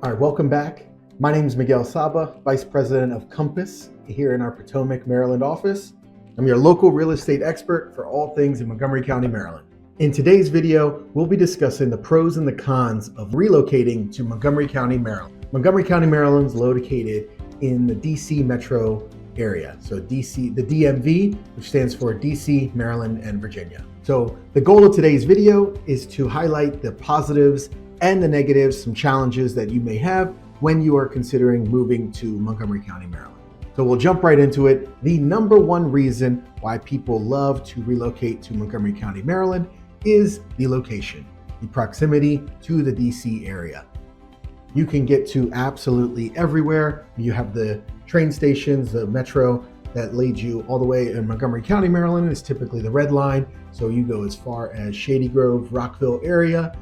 All right, welcome back. My name is Miguel Saba, Vice President of Compass here in our Potomac, Maryland office. I'm your local real estate expert for all things in Montgomery County, Maryland. In today's video, we'll be discussing the pros and the cons of relocating to Montgomery County, Maryland. Montgomery County, Maryland is located in the DC metro area. So DC, the DMV, which stands for DC, Maryland, and Virginia. So the goal of today's video is to highlight the positives and the negatives, some challenges that you may have when you are considering moving to Montgomery County, Maryland. So we'll jump right into it. The number one reason why people love to relocate to Montgomery County, Maryland is the location, the proximity to the DC area. You can get to absolutely everywhere. You have the train stations, the metro that leads you all the way in Montgomery County, Maryland is typically the red line. So you go as far as Shady Grove, Rockville area,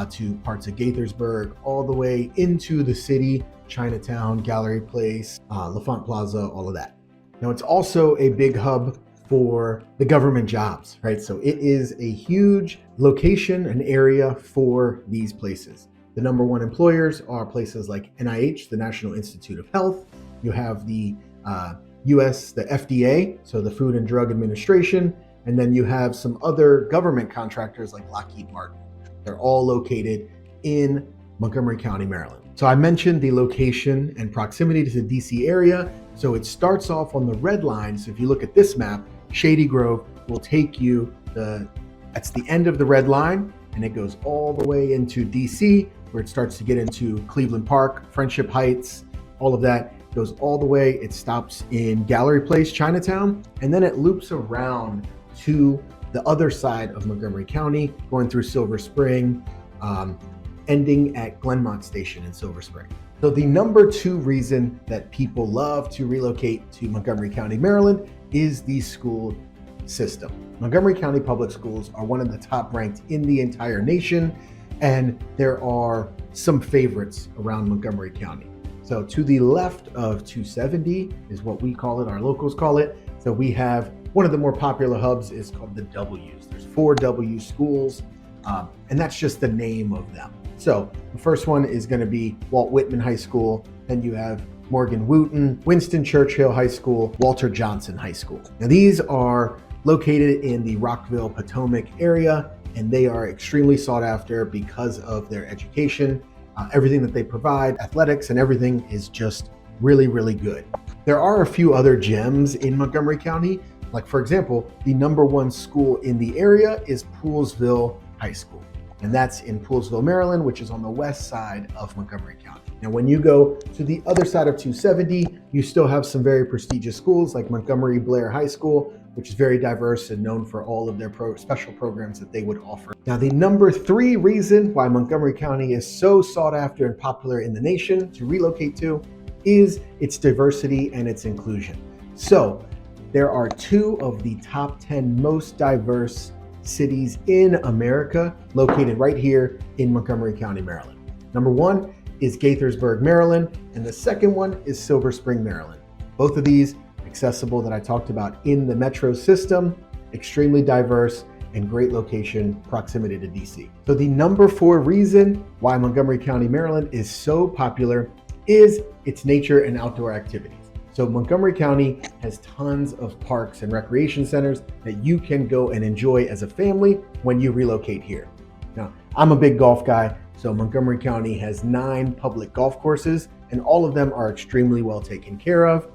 to parts of Gaithersburg, all the way into the city, Chinatown, Gallery Place, LaFont Plaza, all of that. Now it's also a big hub for the government jobs, right? So it is a huge location, an area for these places. The number one employers are places like NIH, the National Institute of Health. You have the US, the FDA, so the Food and Drug Administration, and then you have some other government contractors like Lockheed Martin. They're all located in Montgomery County, Maryland. So I mentioned the location and proximity to the DC area. So it starts off on the red line. So if you look at this map, Shady Grove will take you, that's the end of the red line, and it goes all the way into DC, where it starts to get into Cleveland Park, Friendship Heights, all of that goes all the way. It stops in Gallery Place, Chinatown, and then it loops around to the other side of Montgomery County, going through Silver Spring, ending at Glenmont Station in Silver Spring. So the number two reason that people love to relocate to Montgomery County, Maryland is the school system. Montgomery County Public Schools are one of the top ranked in the entire nation, and there are some favorites around Montgomery County. So to the left of 270 is what we call it, our locals call it. So we have one of the more popular hubs is called the W's. There's 4 W schools, and that's just the name of them. So the first one is going to be Walt Whitman High School. Then you have Morgan Wooten, Winston Churchill High School, Walter Johnson High School. Now these are located in the Rockville, Potomac area, and they are extremely sought after because of their education. Everything that they provide, athletics and everything is just really, really good. There are a few other gems in Montgomery County. Like for example, the number one school in the area is Poolesville High School. And that's in Poolesville, Maryland, which is on the west side of Montgomery County. Now, when you go to the other side of 270, you still have some very prestigious schools like Montgomery Blair High School, which is very diverse and known for all of their special programs that they would offer. Now, the number 3 reason why Montgomery County is so sought after and popular in the nation to relocate to is its diversity and its inclusion. So there are 2 of the top 10 most diverse cities in America located right here in Montgomery County, Maryland. Number 1 is Gaithersburg, Maryland, and the second one is Silver Spring, Maryland. Both of these accessible that I talked about in the metro system, extremely diverse and great location, proximity to DC. So the number 4 reason why Montgomery County, Maryland is so popular is its nature and outdoor activities. So Montgomery County has tons of parks and recreation centers that you can go and enjoy as a family when you relocate here. Now, I'm a big golf guy, so Montgomery County has 9 public golf courses, and all of them are extremely well taken care of.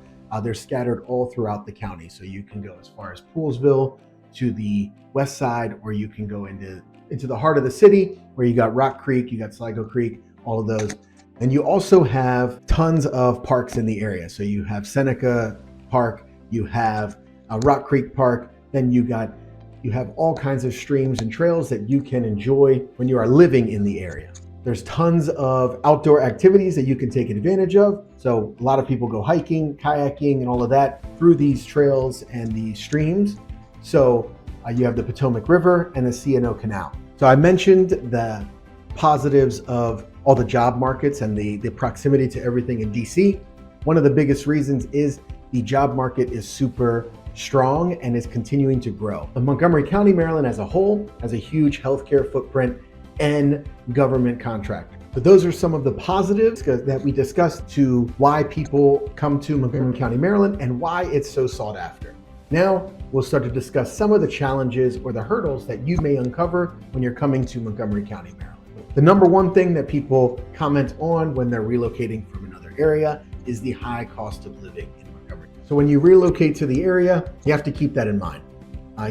They're scattered all throughout the county, so you can go as far as Poolesville to the west side, or you can go into the heart of the city, where you got Rock Creek, you got Sligo Creek, all of those. And you also have tons of parks in the area. So you have Seneca Park, you have Rock Creek Park, then you have all kinds of streams and trails that you can enjoy when you are living in the area. There's tons of outdoor activities that you can take advantage of. So a lot of people go hiking, kayaking, and all of that through these trails and these streams. So you have the Potomac River and the C&O Canal. So I mentioned the positives of all the job markets and the proximity to everything in DC. One of the biggest reasons is the job market is super strong and is continuing to grow. Montgomery County, Maryland as a whole has a huge healthcare footprint and government contractors. So those are some of the positives that we discussed to why people come to Montgomery County, Maryland, and why it's so sought after. Now, we'll start to discuss some of the challenges or the hurdles that you may uncover when you're coming to Montgomery County, Maryland. The number one thing that people comment on when they're relocating from another area is the high cost of living in Montgomery. So when you relocate to the area, you have to keep that in mind.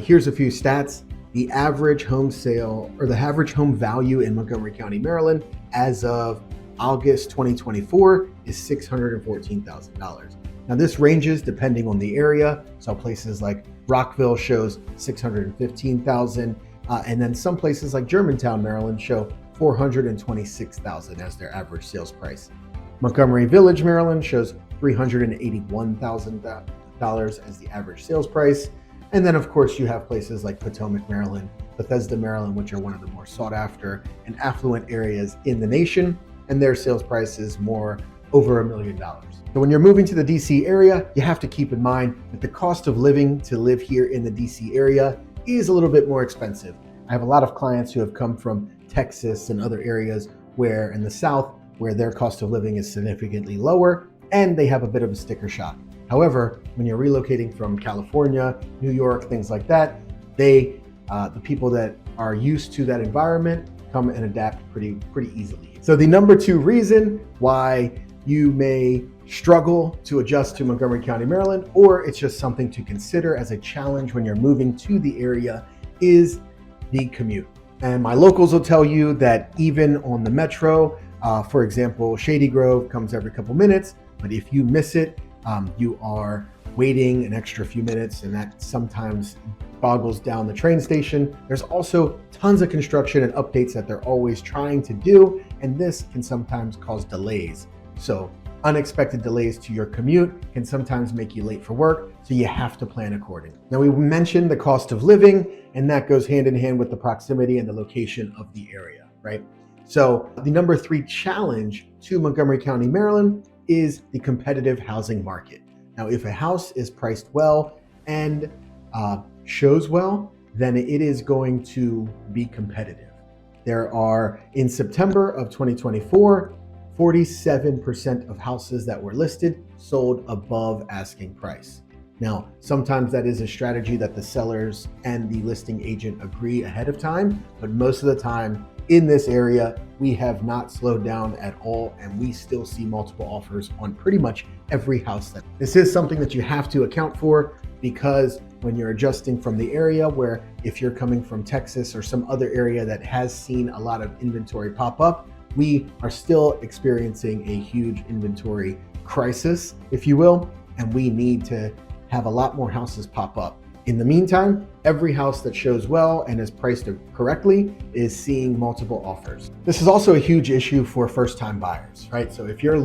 Here's a few stats. The average home sale or the average home value in Montgomery County, Maryland, as of August 2024 is $614,000. Now this ranges depending on the area. So places like Rockville shows $615,000, and then some places like Germantown, Maryland show $426,000 as their average sales price. Montgomery Village, Maryland shows $381,000 as the average sales price. And then of course you have places like Potomac, Maryland, Bethesda, Maryland, which are one of the more sought after and affluent areas in the nation, and their sales price is more over $1 million. So when you're moving to the DC area, you have to keep in mind that the cost of living to live here in the DC area is a little bit more expensive. I have a lot of clients who have come from Texas and other areas where in the South, where their cost of living is significantly lower, and they have a bit of a sticker shock. However, when you're relocating from California, New York, things like that, the people that are used to that environment come and adapt pretty easily. So the number two reason why you may struggle to adjust to Montgomery County, Maryland, or it's just something to consider as a challenge when you're moving to the area, is the commute. And my locals will tell you that even on the metro, for example, Shady Grove comes every couple minutes, but if you miss it, you are waiting an extra few minutes, and that sometimes boggles down the train station. There's also tons of construction and updates that they're always trying to do, and this can sometimes cause delays. So unexpected delays to your commute can sometimes make you late for work, so you have to plan accordingly. Now, we mentioned the cost of living, and that goes hand in hand with the proximity and the location of the area, right? So the number three challenge to Montgomery County, Maryland is the competitive housing market. Now, if a house is priced well and shows well, then it is going to be competitive. There are, in September of 2024, 47% of houses that were listed sold above asking price. Now, sometimes that is a strategy that the sellers and the listing agent agree ahead of time, but most of the time in this area, we have not slowed down at all, and we still see multiple offers on pretty much every house. This is something that you have to account for, because when you're adjusting from the area, where if you're coming from Texas or some other area that has seen a lot of inventory pop up, we are still experiencing a huge inventory crisis, if you will, and we need to have a lot more houses pop up. In the meantime, every house that shows well and is priced correctly is seeing multiple offers. This is also a huge issue for first-time buyers, right? So if you're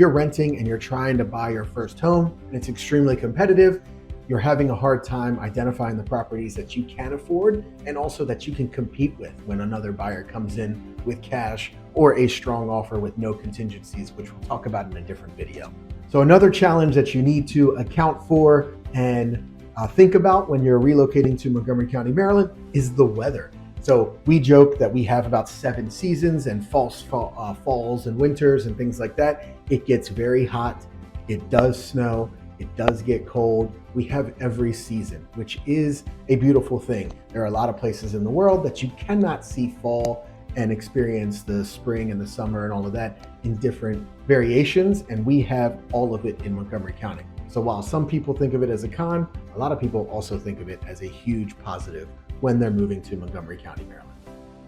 renting and you're trying to buy your first home and it's extremely competitive, you're having a hard time identifying the properties that you can afford and also that you can compete with when another buyer comes in with cash or a strong offer with no contingencies, which we'll talk about in a different video. So another challenge that you need to account for and think about when you're relocating to Montgomery County, Maryland, is the weather. So we joke that we have about 7 seasons and falls and winters and things like that. It gets very hot. It does snow. It does get cold. We have every season, which is a beautiful thing. There are a lot of places in the world that you cannot see fall and experience the spring and the summer and all of that in different variations, and we have all of it in Montgomery County. So while some people think of it as a con, a lot of people also think of it as a huge positive when they're moving to Montgomery County, Maryland.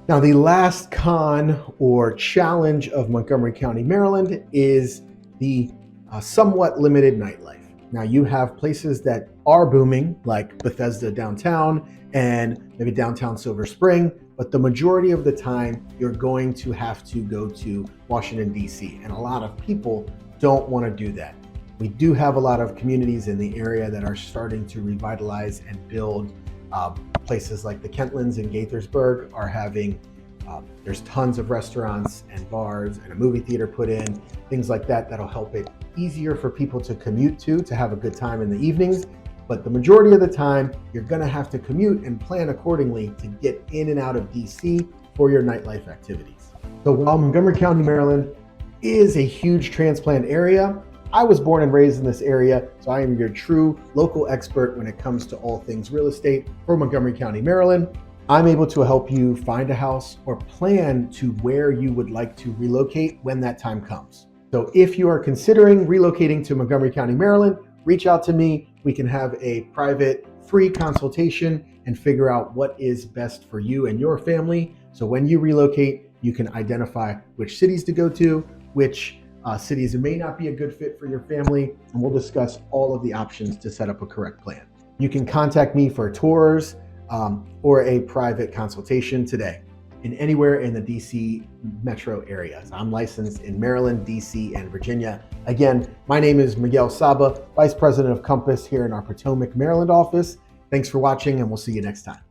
Now, the last con or challenge of Montgomery County, Maryland is the somewhat limited nightlife. Now, you have places that are booming, like Bethesda downtown and maybe downtown Silver Spring, but the majority of the time you're going to have to go to Washington, D.C., and a lot of people don't want to do that. We do have a lot of communities in the area that are starting to revitalize and build. Places like the Kentlands in Gaithersburg are having, there's tons of restaurants and bars and a movie theater put in, things like that that'll help it easier for people to commute to have a good time in the evenings. But the majority of the time, you're gonna have to commute and plan accordingly to get in and out of DC for your nightlife activities. So while Montgomery County, Maryland is a huge transplant area, I was born and raised in this area, so I am your true local expert when it comes to all things real estate for Montgomery County, Maryland. I'm able to help you find a house or plan to where you would like to relocate when that time comes. So if you are considering relocating to Montgomery County, Maryland, reach out to me. We can have a private free consultation and figure out what is best for you and your family. So when you relocate, you can identify which cities to go to, which cities may not be a good fit for your family, and we'll discuss all of the options to set up a correct plan. You can contact me for tours or a private consultation today in anywhere in the DC metro area. So I'm licensed in Maryland, DC, and Virginia. Again, my name is Miguel Saba, Vice President of Compass here in our Potomac, Maryland office. Thanks for watching, and we'll see you next time.